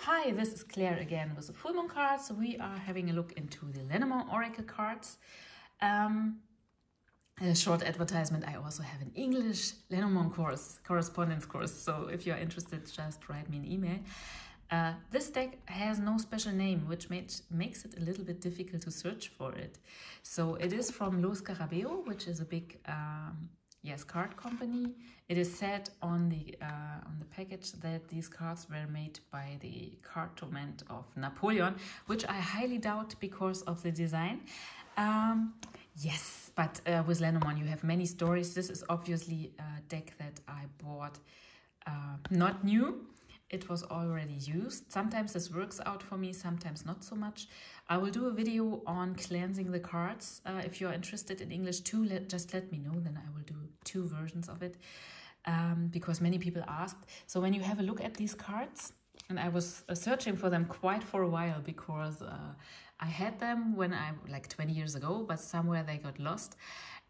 Hi, this is Claire again with the Full Moon cards. We are having a look into the Lenormand Oracle cards. A short advertisement, I also have an English Lenormand course, correspondence course, so if you're interested, just write me an email. This deck has no special name, which makes it a little bit difficult to search for it. So it is from Lo Scarabeo, which is a big card company. It is said on the package that these cards were made by the cartoman of Napoleon, which I highly doubt because of the design. Yes, but with Lenormand you have many stories. This is obviously a deck that I bought not new. It was already used. Sometimes this works out for me, sometimes not so much. I will do a video on cleansing the cards. If you're interested in English too, just let me know, then I will do 2 versions of it. Because many people asked. So when you have a look at these cards, and I was searching for them quite for a while because I had them when I, like 20 years ago, but somewhere they got lost.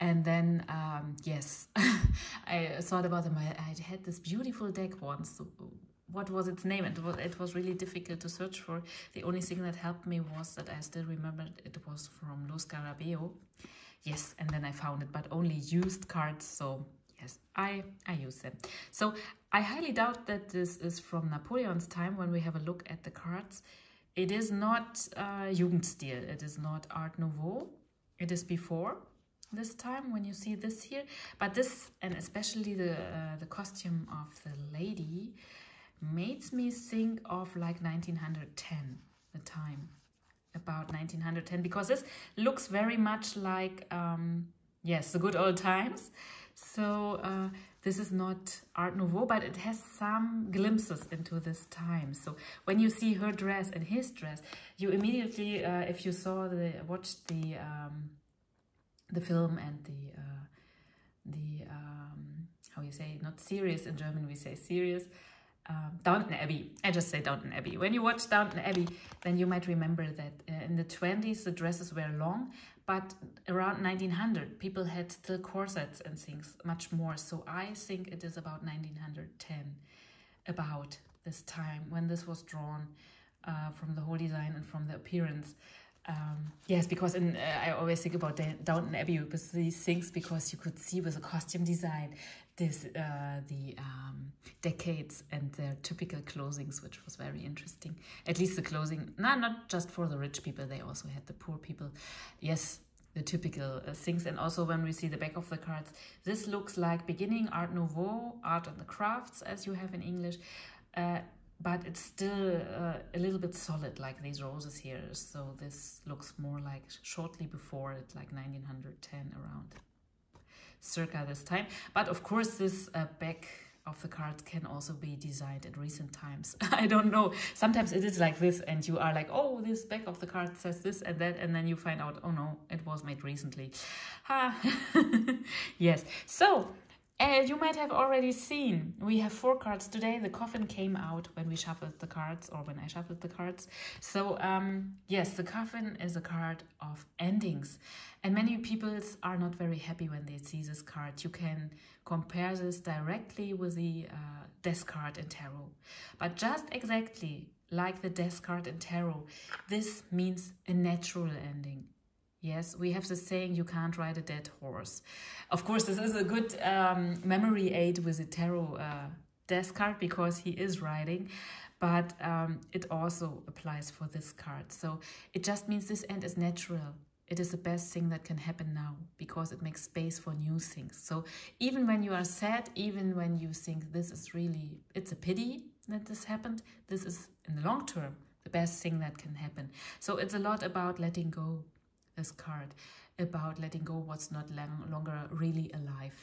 And then, yes, I thought about them. I had this beautiful deck once. What was its name? It was really difficult to search for. The only thing that helped me was that I still remembered it was from Lo Scarabeo. Yes, and then I found it, but only used cards, so yes, I use them. So I highly doubt that this is from Napoleon's time when we have a look at the cards. It is not Jugendstil, it is not Art Nouveau, it is before this time when you see this here. But this, and especially the costume of the lady, makes me think of like 1910, the time, about 1910, because this looks very much like, yes, the good old times. So this is not Art Nouveau, but it has some glimpses into this time. So when you see her dress and his dress, you immediately, if you watched the film and the how you say, not serious in German, we say serious. Downton Abbey. I just say Downton Abbey. When you watch Downton Abbey, then you might remember that in the 20s the dresses were long, but around 1900 people had still corsets and things much more. So I think it is about 1910, about this time when this was drawn, from the whole design and from the appearance. Yes, because I always think about Downton Abbey with these things, because you could see with the costume design the decades and their typical clothings, which was very interesting. At least the clothing, not just for the rich people, they also had the poor people. Yes, the typical things. And also when we see the back of the cards, this looks like beginning Art Nouveau, art and the crafts, as you have in English. But it's still a little bit solid, like these roses here. So this looks more like shortly before it, like 1910 around, circa this time. But of course, this back of the cards can also be designed in recent times. I don't know. Sometimes it is like this, and you are like, oh, this back of the card says this and that, and then you find out, oh no, it was made recently. Yes. So, as you might have already seen, we have 4 cards today. The coffin came out when we shuffled the cards, or when I shuffled the cards. So, yes, the coffin is a card of endings. And many people are not very happy when they see this card. You can compare this directly with the death card in tarot. But just exactly like the death card in tarot, this means a natural ending. Yes, we have the saying, you can't ride a dead horse. Of course, this is a good memory aid with the tarot death card, because he is riding, but it also applies for this card. So it just means this end is natural. It is the best thing that can happen now, because it makes space for new things. So even when you are sad, even when you think this is really, it's a pity that this happened, this is in the long term the best thing that can happen. So it's a lot about letting go. This card, about letting go what's not longer really alive,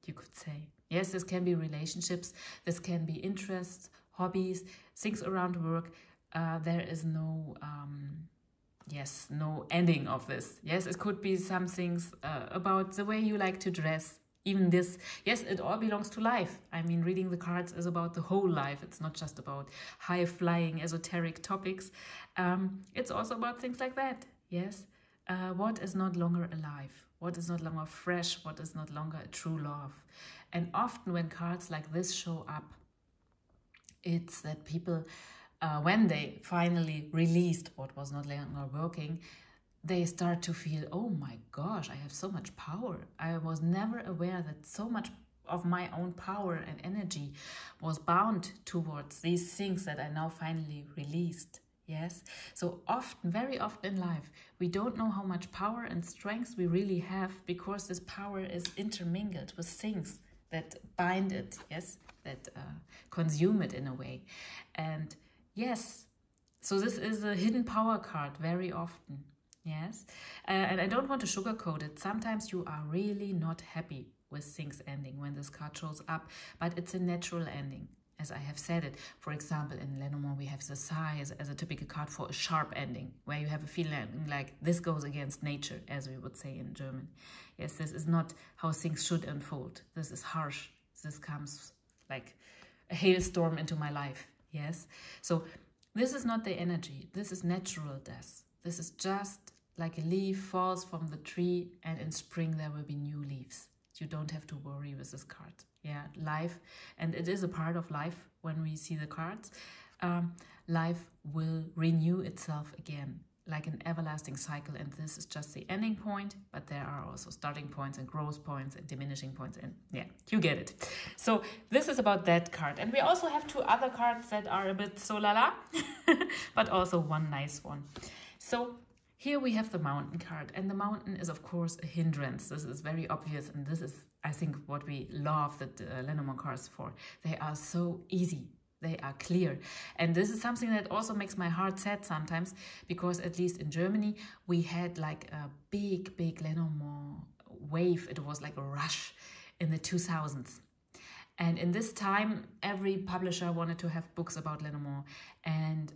you could say. Yes, this can be relationships, this can be interests, hobbies, things around work. There is no, no ending of this. Yes, it could be some things about the way you like to dress. Even this, yes, it all belongs to life. I mean, reading the cards is about the whole life. It's not just about high-flying esoteric topics. It's also about things like that, yes. What is not longer alive, what is not longer fresh, what is not longer a true love. And often when cards like this show up, it's that people when they finally released what was not longer working, they start to feel, oh my gosh, I have so much power. I was never aware that so much of my own power and energy was bound towards these things that I now finally released. Yes, so often, very often in life, we don't know how much power and strength we really have, because this power is intermingled with things that bind it, yes, that consume it in a way. And yes, so this is a hidden power card very often. Yes, and I don't want to sugarcoat it. Sometimes you are really not happy with things ending when this card shows up, but it's a natural ending, as I have said it. For example, in Lenormand, we have the Sigh as a typical card for a sharp ending, where you have a feeling like this goes against nature, as we would say in German. Yes, this is not how things should unfold. This is harsh. This comes like a hailstorm into my life. Yes, so this is not the energy. This is natural death. This is just like a leaf falls from the tree, and in spring there will be new leaves. You don't have to worry with this card. Yeah, life, and it is a part of life when we see the cards. Life will renew itself again, like an everlasting cycle, and this is just the ending point, but there are also starting points and growth points and diminishing points, and yeah, you get it. So this is about that card. And we also have two other cards that are a bit so la la, but also one nice one. So here we have the Mountain card, and the Mountain is of course a hindrance. This is very obvious, and this is, I think, what we love the Lenormand cards for. They are so easy. They are clear. And this is something that also makes my heart sad sometimes, because at least in Germany, we had like a big Lenormand wave. It was like a rush in the 2000s. And in this time, every publisher wanted to have books about Lenormand. And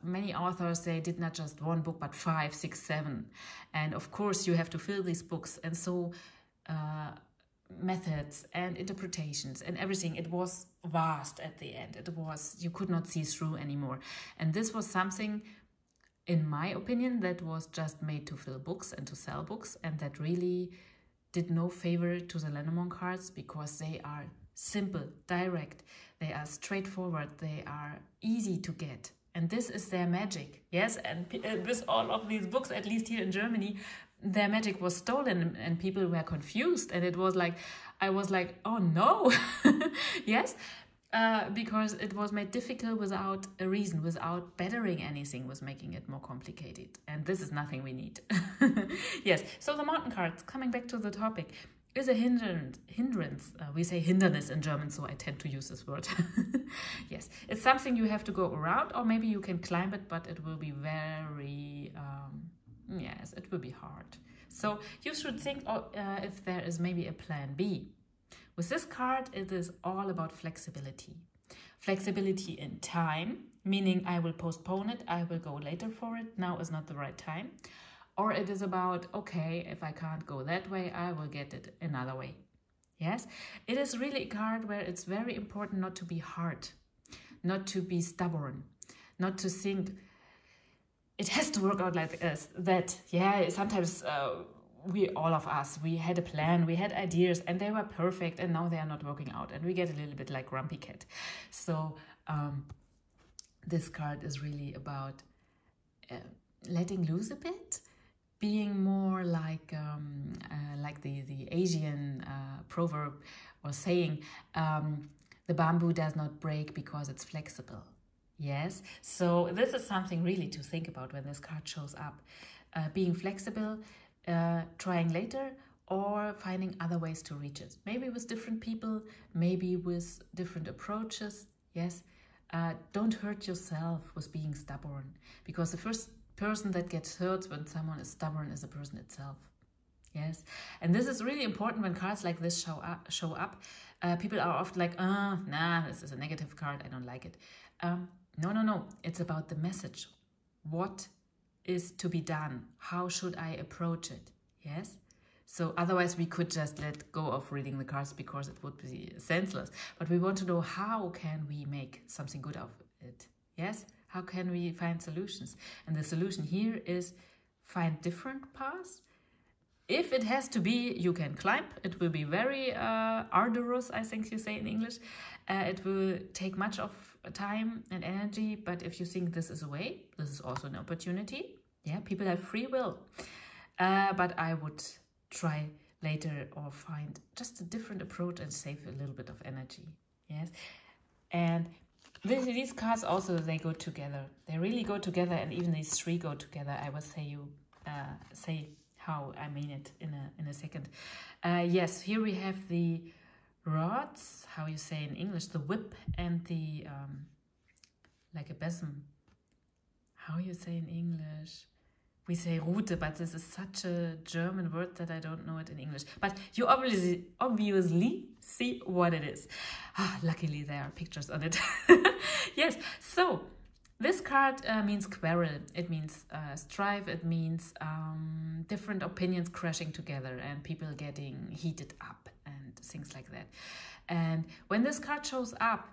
many authors, they did not just one book, but 5, 6, 7. And of course, you have to fill these books. And so methods and interpretations and everything, it was vast at the end. It was, you could not see through anymore. And this was something, in my opinion, that was just made to fill books and to sell books, and that really did no favor to the Lenormand cards, because they are simple, direct, they are straightforward, they are easy to get. And this is their magic. Yes, and with all of these books, at least here in Germany, their magic was stolen and people were confused. And it was like, I was like, oh no. Yes, because it was made difficult without a reason, without bettering anything, was making it more complicated. And this is nothing we need. Yes, so the Mountain cards, coming back to the topic, is a hindrance. We say hinderness in German, so I tend to use this word. Yes, it's something you have to go around, or maybe you can climb it, but it will be very, yes, it will be hard. So you should think if there is maybe a plan B. With this card, it is all about flexibility. Flexibility in time, meaning I will postpone it, I will go later for it, now is not the right time. Or it is about, okay, if I can't go that way, I will get it another way. Yes, it is really a card where it's very important not to be hard, not to be stubborn, not to think it has to work out like this, that. Yeah, sometimes all of us, we had a plan, we had ideas, and they were perfect, and now they are not working out, and we get a little bit like Grumpy Cat. So this card is really about letting loose a bit, being more like the Asian proverb or saying, the bamboo does not break because it's flexible. Yes, so this is something really to think about when this card shows up. Being flexible, trying later, or finding other ways to reach it. Maybe with different people, maybe with different approaches. Yes, don't hurt yourself with being stubborn, because the first person that gets hurt when someone is stubborn is the person itself. Yes, and this is really important when cards like this show up. People are often like, nah, this is a negative card, I don't like it. No, it's about the message. What is to be done? How should I approach it? Yes, so otherwise we could just let go of reading the cards, because it would be senseless. But we want to know, how can we make something good of it? Yes, how can we find solutions? And the solution here is find different paths. If it has to be, you can climb. It will be very arduous, I think you say in English. It will take much of time and energy, but if you think this is a way, this is also an opportunity. Yeah, people have free will. But I would try later or find just a different approach and save a little bit of energy. Yes, and these cards also, they go together. They really go together, and even these three go together. I will say how I mean it in a second. Yes, here we have the rods, how you say in English, the whip, and the like a besom. How you say in English? We say Rute, but this is such a German word that I don't know it in English. But you obviously see what it is. Luckily, there are pictures on it. Yes, so this card means quarrel. It means strife. It means different opinions crashing together and people getting heated up and things like that. And when this card shows up,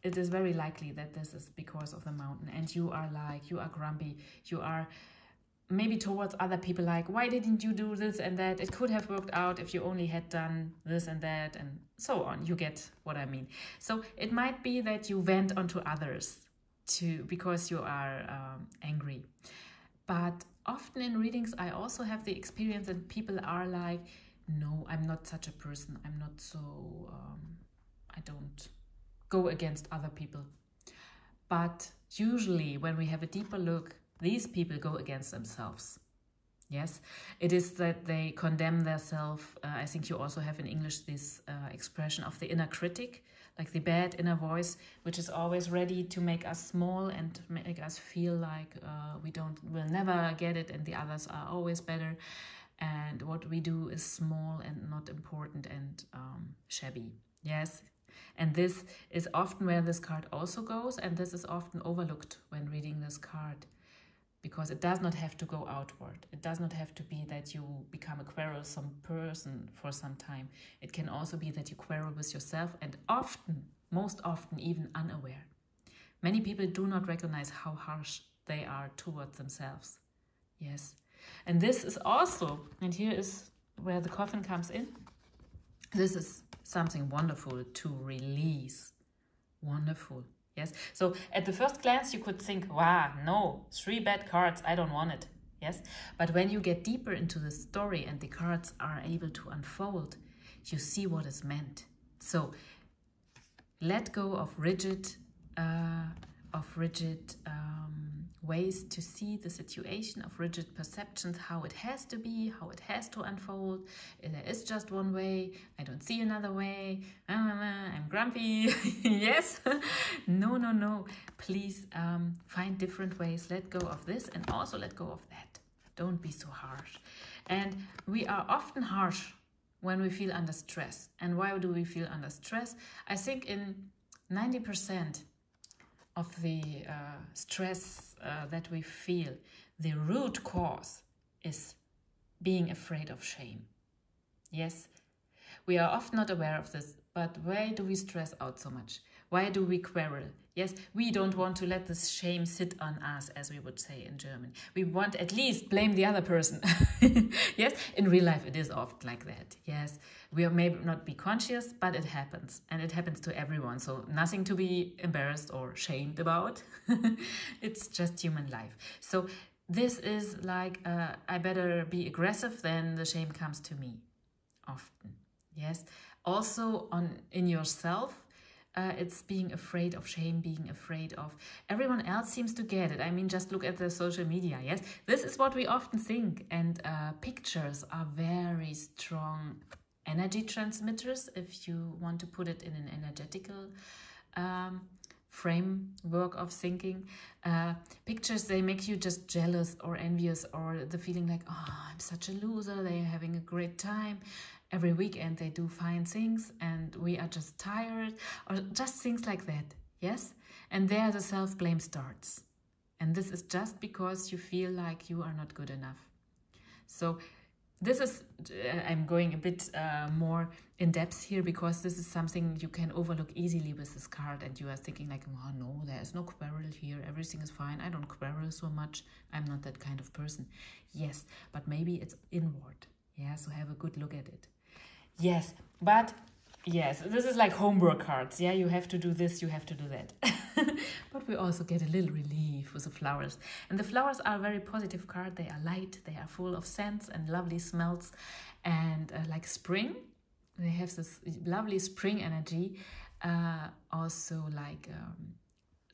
it is very likely that this is because of the mountain, and you are grumpy, you are maybe towards other people like, why didn't you do this and that? It could have worked out if you only had done this and that, and so on. You get what I mean. So it might be that you vent onto others because you are angry. But often in readings, I also have the experience that people are like, no, I'm not such a person. I'm not so, I don't go against other people. But usually when we have a deeper look, these people go against themselves. Yes, it is that they condemn themselves. I think you also have in English this expression of the inner critic, like the bad inner voice, which is always ready to make us small and make us feel like we'll never get it, and the others are always better, and what we do is small and not important and shabby. Yes. And this is often where this card also goes, and this is often overlooked when reading this card, because it does not have to go outward. It does not have to be that you become a quarrelsome person for some time. It can also be that you quarrel with yourself, and often, most often, even unaware. Many people do not recognize how harsh they are towards themselves. Yes. And this is also, and here is where the coffin comes in, this is something wonderful to release. Wonderful. Yes. So at the first glance, you could think, wow, no, 3 bad cards. I don't want it. Yes. But when you get deeper into the story and the cards are able to unfold, you see what is meant. So let go of rigid ways to see the situation, of rigid perceptions, how it has to be, how it has to unfold. There is just one way. I don't see another way. I'm grumpy. Yes. No. Please find different ways. Let go of this and also let go of that. Don't be so harsh. And we are often harsh when we feel under stress. And why do we feel under stress? I think in 90% of the stress that we feel, the root cause is being afraid of shame. Yes, we are often not aware of this, but why do we stress out so much? Why do we quarrel? Yes, we don't want to let this shame sit on us, as we would say in German. We want at least blame the other person. Yes, in real life it is often like that. Yes, we may not be conscious, but it happens. And it happens to everyone. So nothing to be embarrassed or shamed about. It's just human life. So this is like, I better be aggressive, then the shame comes to me. Often. Yes, also in yourself. It's being afraid of shame, being afraid of everyone else seems to get it. I mean, just look at the social media. Yes, this is what we often think. And pictures are very strong energy transmitters, if you want to put it in an energetical framework of thinking. Pictures, they make you just jealous or envious, or the feeling like, oh, I'm such a loser. They're having a great time. Every weekend they do fine things and we are just tired, or just things like that. Yes? And there the self-blame starts. And this is just because you feel like you are not good enough. So this is, I'm going a bit more in depth here, because this is something you can overlook easily with this card, and you are thinking like, oh no, there is no quarrel here. Everything is fine. I don't quarrel so much. I'm not that kind of person. Yes, but maybe it's inward. Yeah, so have a good look at it. Yes, but Yes, this is like homework cards. Yeah, you have to do this, you have to do that. But we also get a little relief with the flowers. And the flowers are a very positive card. They are light, they are full of scents and lovely smells. And like spring, they have this lovely spring energy. Also like...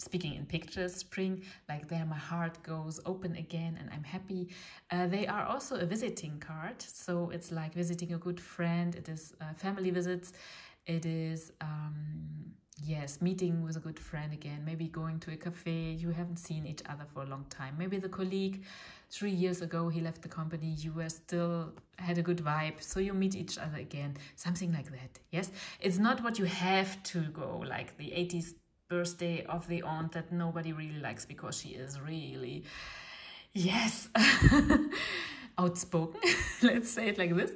speaking in pictures, spring, like there my heart goes open again and I'm happy. They are also a visiting card, so it's like visiting a good friend. It is family visits. It is, yes, meeting with a good friend again. Maybe going to a cafe. You haven't seen each other for a long time. Maybe the colleague, 3 years ago, he left the company. You were still had a good vibe, so you meet each other again. Something like that, yes? It's not what you have to go, like the 80s birthday of the aunt that nobody really likes because she is really, yes, outspoken, let's say it like this,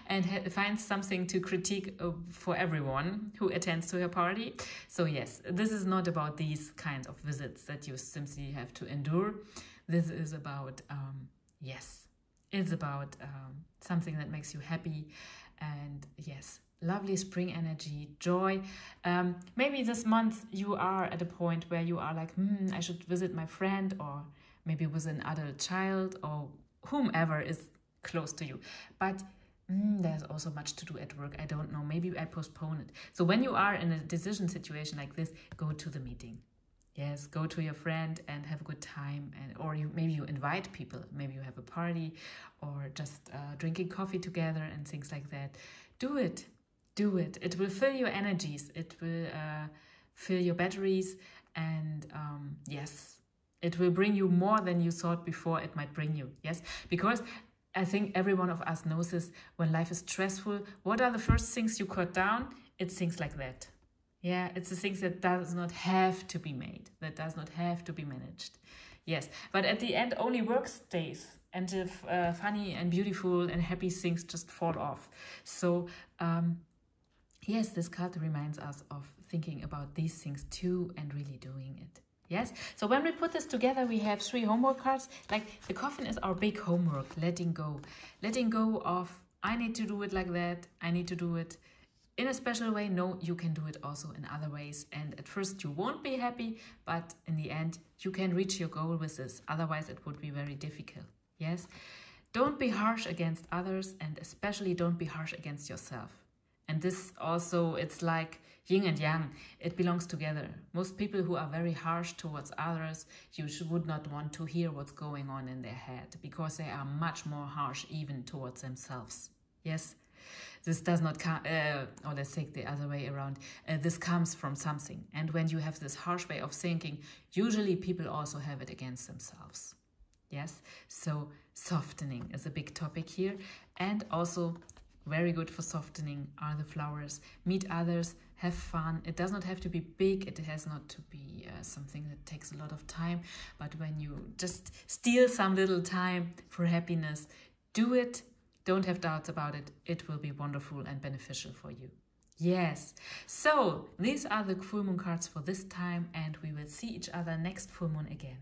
and finds something to critique for everyone who attends to her party. So yes, this is not about these kinds of visits that you simply have to endure. This is about, yes, it's about something that makes you happy, and yes, lovely spring energy, joy. Maybe this month you are at a point where you are like, I should visit my friend, or maybe with an adult child, or whomever is close to you. But there's also much to do at work. I don't know. Maybe I postpone it. So when you are in a decision situation like this, go to the meeting. Yes, go to your friend and have a good time, or maybe you invite people. Maybe you have a party, or just drinking coffee together and things like that. Do it. Do it. It will fill your energies. It will fill your batteries. And yes, it will bring you more than you thought before it might bring you. Yes, because I think every one of us knows this. When life is stressful, what are the first things you cut down? It's things like that. Yeah, it's the things that does not have to be made, that does not have to be managed. Yes, but at the end, only work stays. And the funny and beautiful and happy things just fall off. So, yes, this card reminds us of thinking about these things too and really doing it. Yes, so when we put this together, we have 3 homework cards. Like the coffin is our big homework, letting go. Letting go of, I need to do it like that, I need to do it in a special way. No, you can do it also in other ways. And at first you won't be happy, but in the end, you can reach your goal with this. Otherwise, it would be very difficult. Yes, don't be harsh against others, and especially don't be harsh against yourself. And this also, it's like yin and yang. It belongs together. Most people who are very harsh towards others, you would not want to hear what's going on in their head, because they are much more harsh even towards themselves. Yes, this does not come, or let's take the other way around. This comes from something. And when you have this harsh way of thinking, usually people also have it against themselves. Yes, so softening is a big topic here, and also very good for softening are the flowers. Meet others, have fun. It does not have to be big, it has not to be something that takes a lot of time, but when you just steal some little time for happiness, do it. Don't have doubts about it. It will be wonderful and beneficial for you. Yes, so these are the full moon cards for this time, and we will see each other next full moon again.